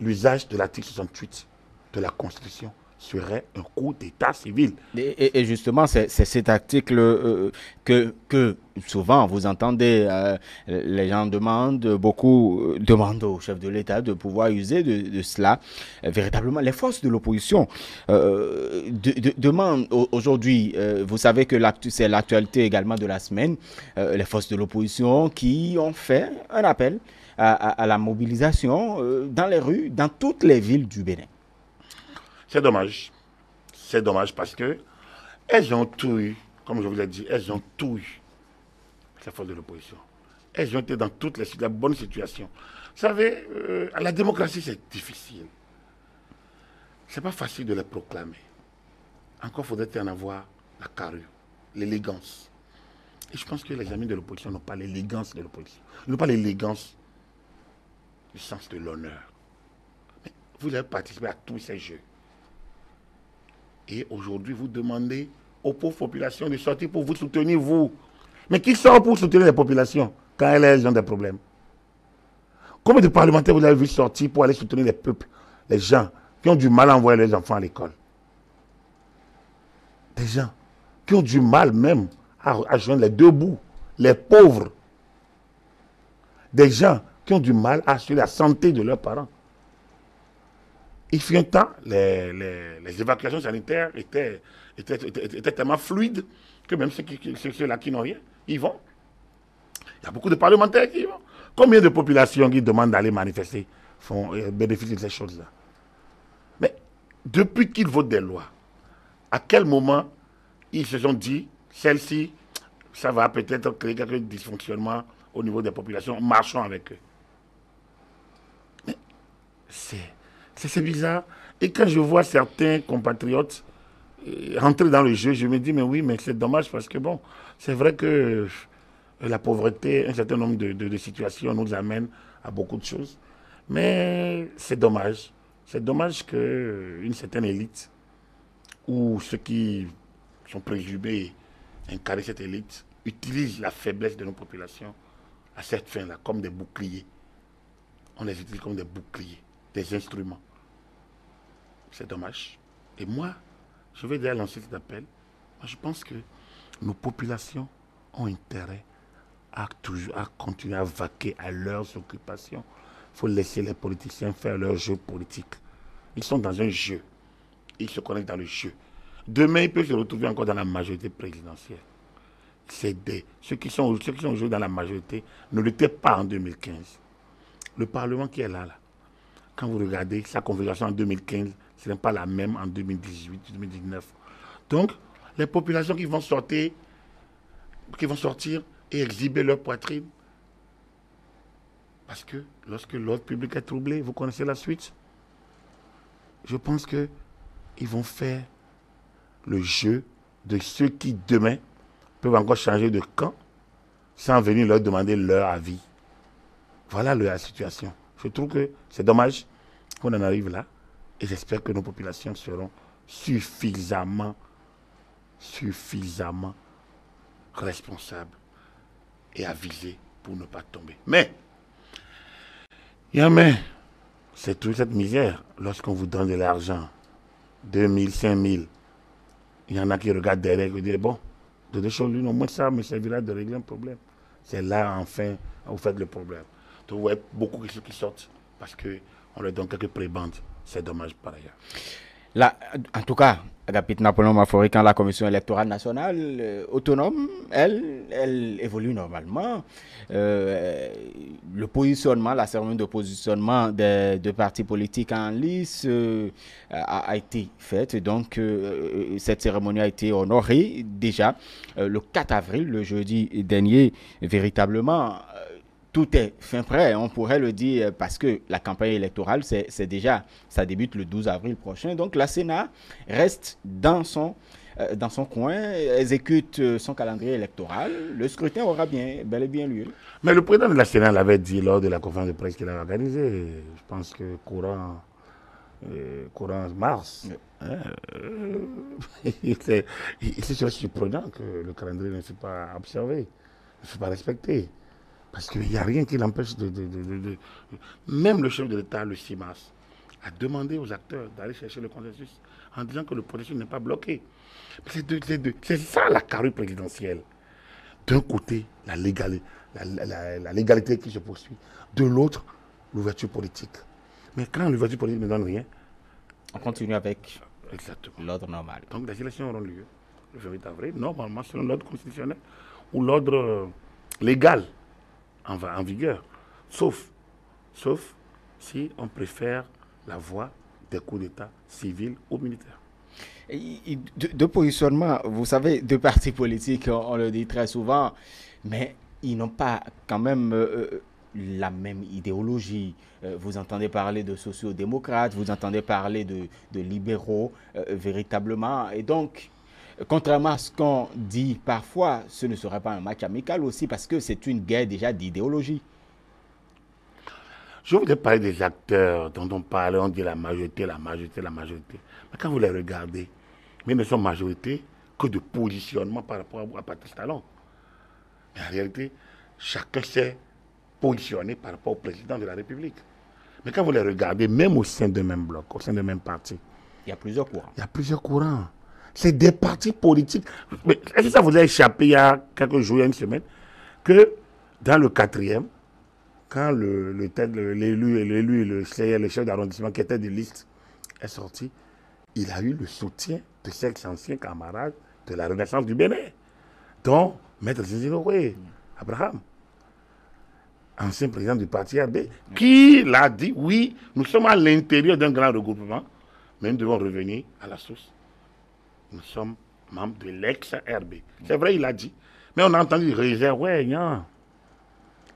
L'usage de l'article 68 de la Constitution serait un coup d'État civil. Et justement, c'est cet article que souvent vous entendez, les gens demandent au chef de l'État de pouvoir user de cela. Véritablement, les forces de l'opposition demandent aujourd'hui, vous savez que c'est l'actualité également de la semaine, les forces de l'opposition qui ont fait un appel à la mobilisation dans les rues, dans toutes les villes du Bénin. C'est dommage. C'est dommage parce que elles ont tout eu, comme je vous l'ai dit, elles ont tout eu, ces forces de l'opposition. Elles ont été dans toutes les bonnes situations. Vous savez, la démocratie, c'est difficile. C'est pas facile de les proclamer. Encore faudrait-il en avoir la carrure, l'élégance. Et je pense que les amis de l'opposition n'ont pas l'élégance de l'opposition. Ils n'ont pas l'élégance du sens de l'honneur. Mais vous avez participé à tous ces jeux. Et aujourd'hui, vous demandez aux pauvres populations de sortir pour vous soutenir, vous. Mais qui sort pour soutenir les populations quand elles ont des problèmes? Combien de parlementaires vous avez vu sortir pour aller soutenir les peuples, les gens qui ont du mal à envoyer leurs enfants à l'école? Des gens qui ont du mal même à joindre les deux bouts. Les pauvres. Des gens qui ont du mal à assurer la santé de leurs parents. Il fut un temps, les évacuations sanitaires étaient tellement fluides que même ceux-là qui n'ont rien, ils vont. Il y a beaucoup de parlementaires qui y vont. Combien de populations qui demandent d'aller manifester bénéficient de ces choses-là? Mais depuis qu'ils votent des lois, à quel moment ils se sont dit, celle-ci, ça va peut-être créer quelques dysfonctionnements au niveau des populations, marchons avec eux. Mais c'est bizarre. Et quand je vois certains compatriotes rentrer dans le jeu, je me dis, mais oui, mais c'est dommage parce que bon, c'est vrai que la pauvreté, un certain nombre de situations nous amène à beaucoup de choses. Mais c'est dommage. C'est dommage qu'une certaine élite, ou ceux qui sont présumés incarner cette élite, utilisent la faiblesse de nos populations à cette fin-là, comme des boucliers. On les utilise comme des boucliers, des instruments. C'est dommage. Et moi, je vais déjà lancer cet appel. Moi, je pense que nos populations ont intérêt à continuer à vaquer à leurs occupations. Il faut laisser les politiciens faire leur jeu politique. Ils sont dans un jeu. Ils se connaissent dans le jeu. Demain, ils peuvent se retrouver encore dans la majorité présidentielle. Ceux qui sont aujourd'hui dans la majorité ne l'étaient pas en 2015. Le Parlement qui est là, quand vous regardez sa configuration en 2015, ce n'est pas la même en 2018-2019. Donc, les populations qui vont sortir et exhiber leur poitrine, parce que lorsque l'ordre public est troublé, vous connaissez la suite. Je pense qu'ils vont faire le jeu de ceux qui, demain, peuvent encore changer de camp sans venir leur demander leur avis. Voilà la situation. Je trouve que c'est dommage qu'on en arrive là. Et j'espère que nos populations seront suffisamment responsables et avisées pour ne pas tomber. Mais, c'est toute cette misère lorsqu'on vous donne de l'argent, 2000, 5000. Il y en a qui regardent derrière et qui disent, bon, de deux choses l'une, au moins ça me servira de régler un problème. C'est là, enfin, vous faites le problème. Donc, vous voyez beaucoup de ceux qui sortent parce qu'on leur donne quelques prébendes. C'est dommage par ailleurs. Là, en tout cas, Agapit Napoléon Mafori, quand la Commission électorale nationale autonome, elle évolue normalement. Le positionnement, la cérémonie de positionnement des deux partis politiques en lice a été faite. Donc, cette cérémonie a été honorée déjà le 4 avril, le jeudi dernier, véritablement. Tout est fin prêt, on pourrait le dire, parce que la campagne électorale, c'est déjà, ça débute le 12 avril prochain. Donc, la Sénat reste dans son coin, exécute son calendrier électoral. Le scrutin aura bel et bien lieu. Mais le président de la Sénat l'avait dit lors de la conférence de presse qu'il a organisée. Je pense que courant mars. C'est surprenant que le calendrier ne soit pas observé, ne soit pas respecté. Parce qu'il n'y a rien qui l'empêche Même le chef de l'État, le 6 mars, a demandé aux acteurs d'aller chercher le consensus en disant que le processus n'est pas bloqué. C'est ça la carrure présidentielle. D'un côté, la légalité qui se poursuit. De l'autre, l'ouverture politique. Mais quand l'ouverture politique ne donne rien, on continue avec l'ordre normal. Donc les élections auront lieu le 28 avril, normalement selon l'ordre constitutionnel ou l'ordre légal en vigueur, sauf si on préfère la voie des coups d'État civils ou militaires. De positionnement, vous savez, deux partis politiques, on le dit très souvent, mais ils n'ont pas quand même la même idéologie. Vous entendez parler de sociaux-démocrates, vous entendez parler de libéraux, véritablement. Et donc, contrairement à ce qu'on dit parfois, ce ne serait pas un match amical aussi parce que c'est une guerre déjà d'idéologie. Je voudrais parler des acteurs dont on parle, on dit la majorité. Mais quand vous les regardez, mais ils ne sont majorité que de positionnement par rapport à Patrice Talon. Mais en réalité, chacun s'est positionné par rapport au président de la République. Mais quand vous les regardez, même au sein d'un même bloc, au sein d'un même parti, il y a plusieurs courants. Il y a plusieurs courants. C'est des partis politiques. Mais est-ce que ça vous a échappé il y a quelques jours, il y a une semaine, que dans le 4e, quand l'élu, le chef d'arrondissement qui était de liste est sorti, il a eu le soutien de ses anciens camarades de la Renaissance du Bénin, dont Maître Zizinoé, Abraham, ancien président du parti RB, qui l'a dit, oui, nous sommes à l'intérieur d'un grand regroupement, mais nous devons revenir à la source. Nous sommes membres de l'ex-RB. C'est vrai, il a dit. Mais on a entendu réserve, ouais, non.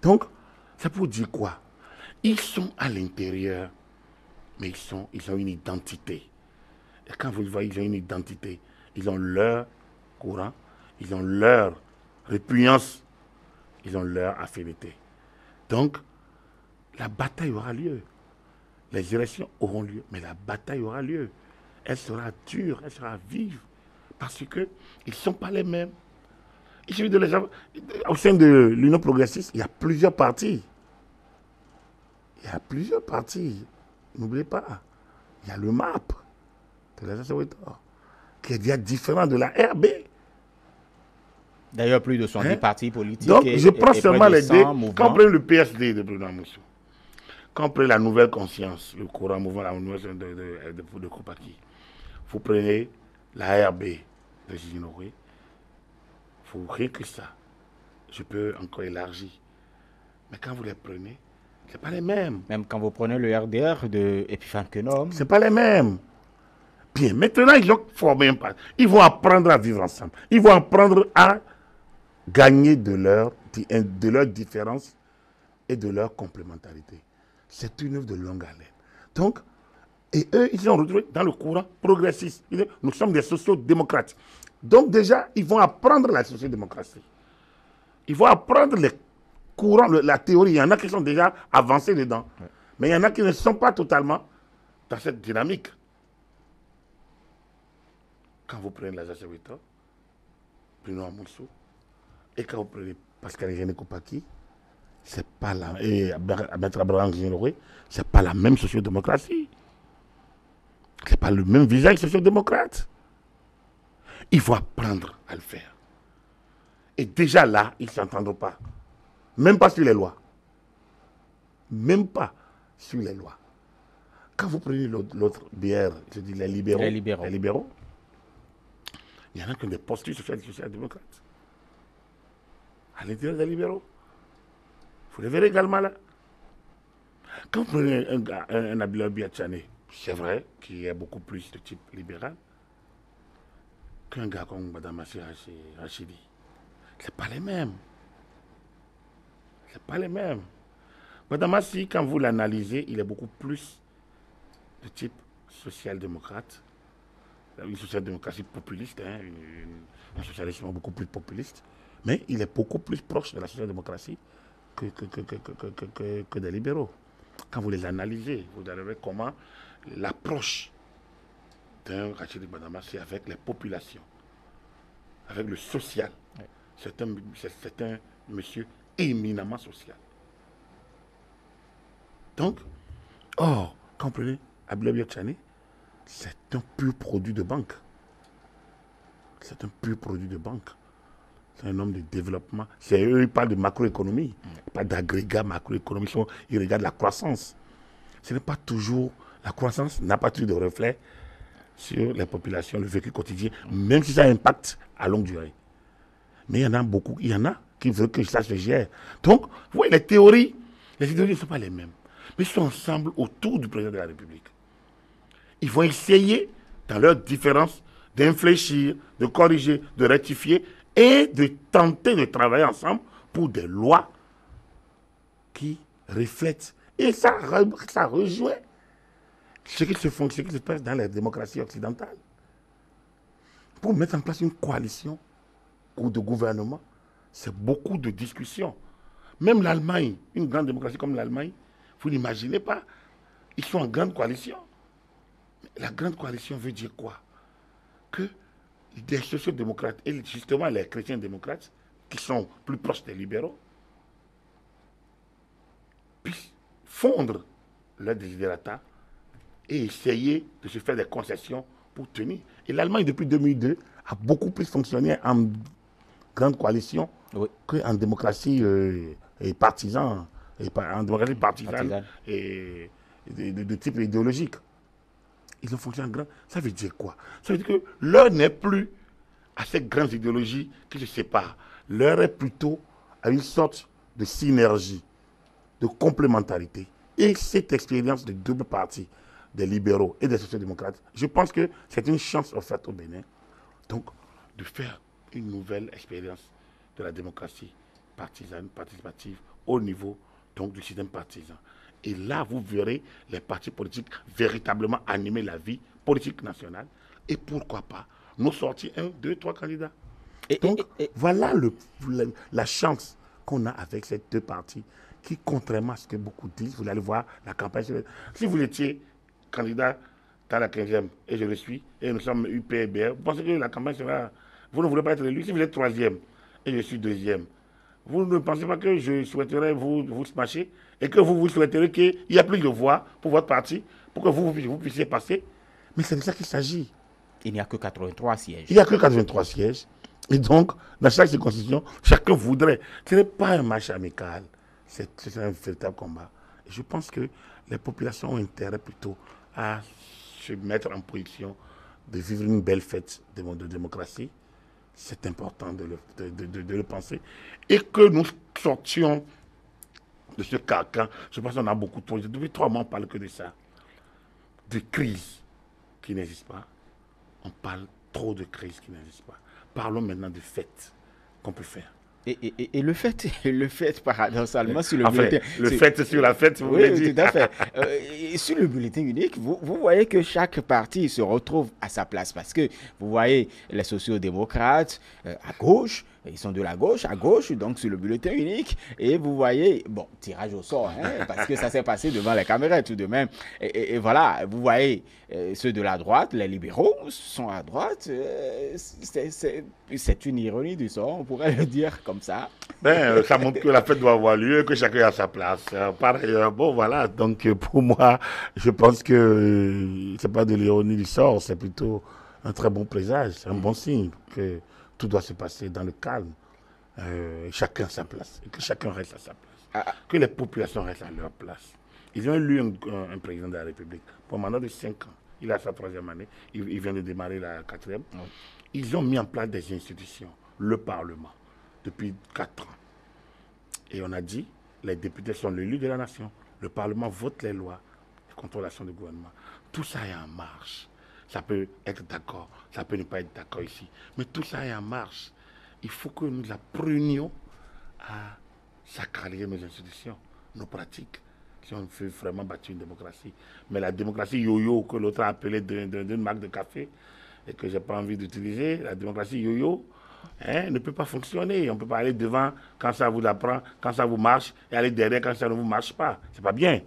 Donc, c'est pour dire quoi? Ils sont à l'intérieur, mais ils ont une identité. Et quand vous le voyez, ils ont une identité. Ils ont leur courant, ils ont leur répugnance, ils ont leur affinité. Donc, la bataille aura lieu. Les élections auront lieu, mais la bataille aura lieu. Elle sera dure, elle sera vive, parce qu'ils ne sont pas les mêmes. Il suffit de les avoir. Au sein de l'Union progressiste, il y a plusieurs partis. Il y a plusieurs partis. N'oubliez pas. Il y a le MAP de la qui est déjà différent de la RB. D'ailleurs, plus de 70 partis politiques. Donc, je prends seulement les deux. Quand on prend le PSD de Bruno Moussou, quand on prend la nouvelle conscience, le courant mouvement, la nouvelle de Koupaki, vous prenez la RB de Zizinoé, il faut rien que ça. Je peux encore élargir. Mais quand vous les prenez, ce n'est pas les mêmes. Même quand vous prenez le RDR de Epiphane Kenom. Ce n'est pas les mêmes. Bien, maintenant, ils ont formé un parti. Ils vont apprendre à vivre ensemble. Ils vont apprendre à gagner de leur différence et de leur complémentarité. C'est une œuvre de longue haleine. Donc, et eux, ils sont retrouvés dans le courant progressiste. Nous sommes des sociaux-démocrates. Donc déjà, ils vont apprendre la sociodémocratie. Ils vont apprendre les courants, la théorie. Il y en a qui sont déjà avancés dedans. Ouais. Mais il y en a qui ne sont pas totalement dans cette dynamique. Quand vous prenez la Zazaouita, Bruno Moussou, et quand vous prenez Pascal René Koupaki, c'est pas la, et Maître Abraham Zinoé, c'est pas la même sociodémocratie. C'est pas le même visage sociodémocrate. Il faut apprendre à le faire. Et déjà là, ils ne s'entendront pas. Même pas sur les lois. Même pas sur les lois. Quand vous prenez l'autre bière, je dis les libéraux, il y en a qui ont des postures social-démocrates. À l'intérieur des libéraux. Vous les verrez également là. Quand vous prenez un Abdoulaye Biachane, c'est vrai qu'il y a beaucoup plus de type libéral qu'un gars comme Mme Rachidi. Ce n'est pas les mêmes. C'est pas les mêmes. Mme Assi, quand vous l'analysez, il est beaucoup plus de type social-démocrate. Une social-démocratie populiste, hein, un socialisme beaucoup plus populiste. Mais il est beaucoup plus proche de la social-démocratie que des libéraux. Quand vous les analysez, vous allez comment l'approche d'un Rachid Badama, c'est avec les populations, avec le social. Ouais. C'est un monsieur éminemment social. Donc, quand vous prenez Abdoulaye Biachane, c'est un pur produit de banque. C'est un pur produit de banque. C'est un homme de développement. Eux, ils parlent de macroéconomie, pas d'agrégat macroéconomique. Ils regardent la croissance. Ce n'est pas toujours... La croissance n'a pas toujours de reflet sur les populations, le vécu quotidien, même si ça impacte à longue durée. Mais il y en a beaucoup, il y en a qui veulent que ça se gère. Donc, vous voyez, les théories ne sont pas les mêmes. Mais ils sont ensemble autour du président de la République. Ils vont essayer, dans leurs différences, d'infléchir, de corriger, de rectifier et de tenter de travailler ensemble pour des lois qui reflètent. Et ça rejoint ce qui se passe dans les démocraties occidentales. Pour mettre en place une coalition ou de gouvernement, c'est beaucoup de discussions. Même l'Allemagne, une grande démocratie comme l'Allemagne, vous n'imaginez pas, ils sont en grande coalition. La grande coalition veut dire quoi? Que des sociodémocrates et justement les chrétiens démocrates, qui sont plus proches des libéraux, puissent fondre leurs desiderata et essayer de se faire des concessions pour tenir. Et l'Allemagne, depuis 2002, a beaucoup plus fonctionné en grande coalition qu'en démocratie et partisan, en démocratie partisane et de type idéologique. Ils ont fonctionné en grand. Ça veut dire quoi? Ça veut dire que l'heure n'est plus à cette grande idéologie qui se sépare. L'heure est plutôt à une sorte de synergie, de complémentarité. Et cette expérience de double parti des libéraux et des sociodémocrates, je pense que c'est une chance offerte au Bénin, donc, de faire une nouvelle expérience de la démocratie partisane, participative, au niveau donc, du système partisan. Et là, vous verrez les partis politiques véritablement animer la vie politique nationale. Et pourquoi pas nous sortir 1, 2, 3 candidats. Donc, voilà la chance qu'on a avec ces deux partis qui, contrairement à ce que beaucoup disent, vous allez voir la campagne. Si vous étiez candidat dans la 15e et je le suis, et nous sommes UPBR, vous pensez que la campagne sera... Vous ne voulez pas être élu. Si vous êtes 3e et je suis 2e, vous ne pensez pas que je souhaiterais vous smasher et que vous souhaiterez qu'il y ait plus de voix pour votre parti, pour que vous puissiez passer? Mais c'est de ça qu'il s'agit. Il n'y a que 83 sièges. Il n'y a que 83 sièges. Et donc, dans chaque circonscription, chacun voudrait. Ce n'est pas un match amical. C'est un véritable combat. Et je pense que les populations ont intérêt plutôt à se mettre en position de vivre une belle fête de démocratie. C'est important de le penser. Et que nous sortions de ce carcan. Je pense qu'on a beaucoup trop. Depuis 3 mois, on ne parle que de ça. De crise qui n'existe pas. On parle trop de crise qui n'existe pas. Parlons maintenant de fêtes qu'on peut faire. Et le fait, paradoxalement, sur le bulletin... Le fait sur la fête, vous voulez dire. Tout à fait. Sur le bulletin unique, vous voyez que chaque parti se retrouve à sa place. Parce que vous voyez les sociodémocrates à gauche, ils sont de la gauche à gauche, donc sur le bulletin unique. Et vous voyez, bon, tirage au sort, hein, parce que ça s'est passé devant les caméras tout de même. Et voilà, vous voyez ceux de la droite, les libéraux sont à droite. C'est une ironie du sort, on pourrait le dire comme ça. Ben, ça montre que la fête doit avoir lieu, que chacun a sa place. Pareil, bon, voilà. Donc, pour moi, je pense que c'est pas de l'ironie du sort, c'est plutôt un très bon présage, un bon signe que tout doit se passer dans le calme. Chacun a sa place, et que chacun reste à sa place. Que les populations restent à leur place. Ils ont élu un président de la République pour un mandat de 5 ans. Il a sa 3e année, il vient de démarrer la 4e. Ils ont mis en place des institutions, le Parlement, depuis 4 ans. Et on a dit, les députés sont l'élus de la nation. Le Parlement vote les lois, contrôle l'action du gouvernement. Tout ça est en marche. Ça peut être d'accord, ça peut ne pas être d'accord ici. Mais tout ça est en marche. Il faut que nous apprenions à sacraliser nos institutions, nos pratiques, si on veut vraiment bâtir une démocratie. Mais la démocratie yo-yo, que l'autre a appelée d'une marque de café, et que je n'ai pas envie d'utiliser, la démocratie yo-yo, ne peut pas fonctionner. On ne peut pas aller devant quand ça vous apprend, quand ça vous marche, et aller derrière quand ça ne vous marche pas. C'est pas bien.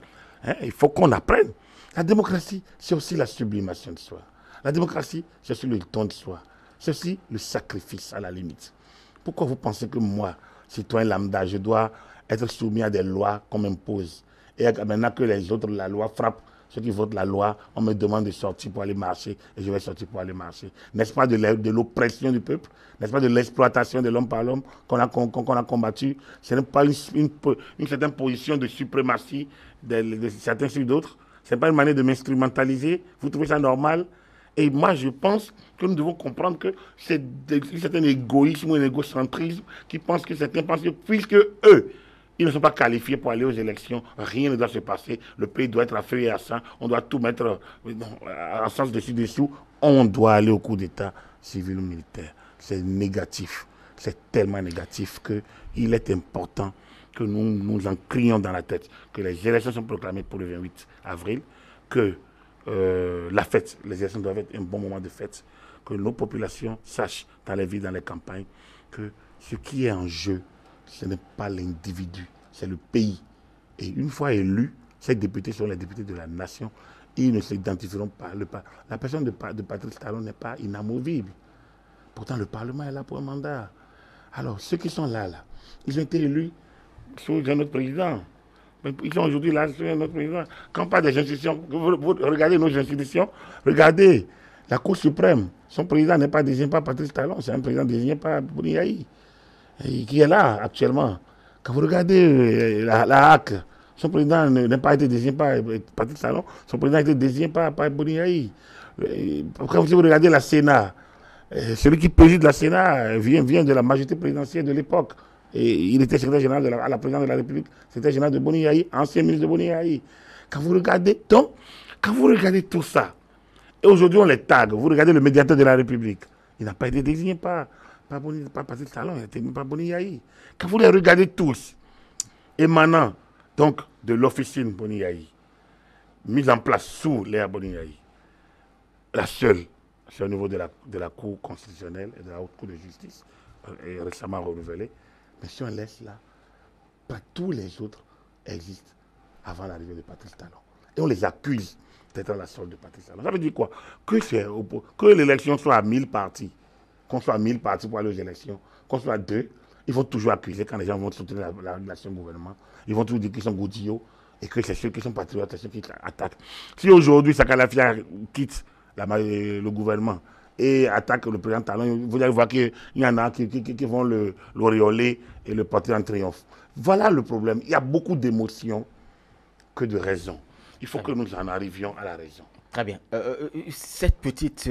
Il faut qu'on apprenne. La démocratie, c'est aussi la sublimation de soi. La démocratie, c'est aussi le don de soi. C'est aussi le sacrifice à la limite. Pourquoi vous pensez que moi, citoyen lambda, je dois être soumis à des lois qu'on m'impose? Et maintenant que les autres, la loi frappe, ceux qui votent la loi, on me demande de sortir pour aller marcher, et je vais sortir pour aller marcher. N'est-ce pas de l'oppression du peuple? N'est-ce pas de l'exploitation de l'homme par l'homme qu'on a combattu? Ce n'est pas une certaine position de suprématie de certains sur d'autres? Ce n'est pas une manière de m'instrumentaliser? Vous trouvez ça normal? Et moi, je pense que nous devons comprendre que c'est un certain égoïsme ou un égocentrisme qui pense que certains pensent que puisque eux, ils ne sont pas qualifiés pour aller aux élections, rien ne doit se passer, le pays doit être à feu et à sang, on doit tout mettre en sens dessus-dessous, on doit aller au coup d'État civil ou militaire. C'est négatif, c'est tellement négatif qu'il est important que nous nous en crions dans la tête, que les élections sont proclamées pour le 28 avril, que la fête, les élections doivent être un bon moment de fête, que nos populations sachent dans les villes, dans les campagnes, que ce qui est en jeu, ce n'est pas l'individu, c'est le pays. Et une fois élus, ces députés sont les députés de la nation, ils ne s'identifieront pas. La personne de Patrice Talon n'est pas inamovible. Pourtant, le Parlement est là pour un mandat. Alors, ceux qui sont là, ils ont été élus sous notre président. Ils sont aujourd'hui là sur notre président. Quand on parle des institutions, vous regardez nos institutions, regardez La Cour suprême, son président n'est pas désigné par Patrice Talon, c'est un président désigné par Boni Yahi, qui est là actuellement. Quand vous regardez la HAC, son président n'a pas été désigné par Patrice Talon, son président a été désigné par Boni Yahi. Quand vous regardez la Sénat, celui qui préside la Sénat vient de la majorité présidentielle de l'époque. Et il était secrétaire général à la présidence de la République, secrétaire général de Boni Yahi, ancien ministre de Boni Yahi. Quand vous regardez tout ça, et aujourd'hui on les tag, vous regardez le médiateur de la République, il n'a pas été désigné par Patrice Talon, il a été désigné par Boni Yahi. Quand vous les regardez tous, émanant donc de l'officine Boni Yahi, mise en place sous l'ère Boni Yahi, la seule, c'est au niveau de la Cour constitutionnelle et de la Haute Cour de justice, et récemment renouvelée. Mais si on laisse là, pas tous les autres existent avant l'arrivée de Patrice Talon. Et on les accuse d'être à la solde de Patrice Talon. Ça veut dire quoi? Que l'élection soit à 1000 partis, qu'on soit à 1000 partis pour aller aux élections, qu'on soit à 2, ils vont toujours accuser quand les gens vont soutenir l'action du gouvernement. Ils vont toujours dire qu'ils sont goudillots et que c'est ceux qui sont patriotes, c'est ceux qui attaquent. Si aujourd'hui Sakala Fia quitte le gouvernement et attaque le président Talon, vous allez voir qu'il y en a qui vont l'auréoler et le porter en triomphe. Voilà le problème. Il y a beaucoup d'émotions que de raison. Il faut que nous en arrivions à la raison. Très bien. Cette petite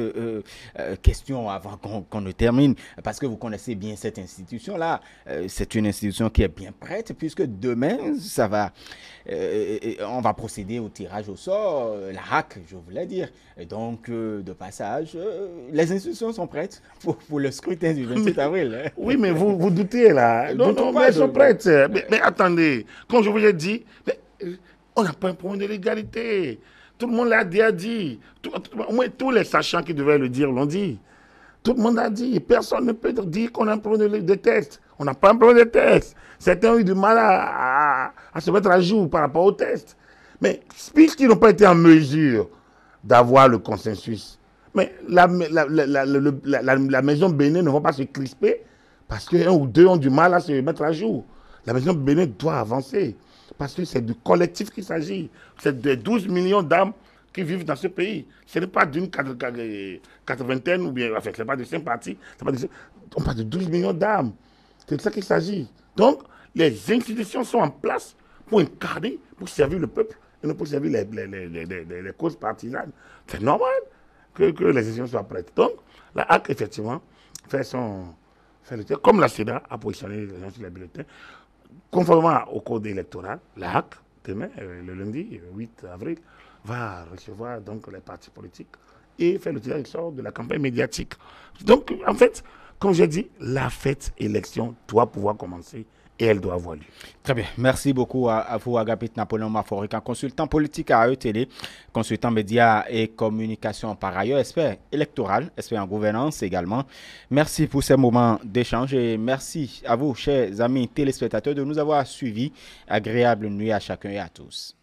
question avant qu'on ne termine, parce que vous connaissez bien cette institution-là, c'est une institution qui est bien prête, puisque demain, on va procéder au tirage au sort, la HAC, je voulais dire. Et donc, de passage, les institutions sont prêtes pour le scrutin du 28 avril. Oui, mais vous doutez là. Non, mais elles sont prêtes. Mais attendez, comme je vous l'ai dit, on n'a pas un problème de légalité. Tout le monde l'a dit. Au moins tous les sachants qui devaient le dire l'ont dit. Tout le monde a dit. Personne ne peut dire qu'on a un problème de tests. On n'a pas un problème de tests. Certains ont eu du mal à se mettre à jour par rapport aux tests. Mais puisqu'ils n'ont pas été en mesure d'avoir le consensus, mais la maison Bénin ne va pas se crisper parce qu'un ou deux ont du mal à se mettre à jour. La maison Bénin doit avancer. Parce que c'est du collectif qu'il s'agit. C'est des 12 millions d'âmes qui vivent dans ce pays. Ce n'est pas d'une 80aine ou bien, enfin, ce n'est pas de 5 partis. On parle de 12 millions d'âmes. C'est de ça qu'il s'agit. Donc, les institutions sont en place pour incarner, pour servir le peuple et non pour servir les causes partisanes. C'est normal que les institutions soient prêtes. Donc, la HAC, effectivement, fait le tir. Comme la CEDA a positionné les gens sur les bulletins. Conformément au code électoral, la HAC, demain, le lundi 8 avril, va recevoir donc les partis politiques et faire le tirage au sort de la campagne médiatique. Donc, en fait, comme j'ai dit, la fête élection doit pouvoir commencer et elle doit avoir lieu. Très bien. Merci beaucoup à vous, Agapit Napoléon Maforika, consultant politique à AETD, consultant médias et communication par ailleurs, expert électoral, expert en gouvernance également. Merci pour ces moments d'échange et merci à vous, chers amis téléspectateurs, de nous avoir suivis. Agréable nuit à chacun et à tous.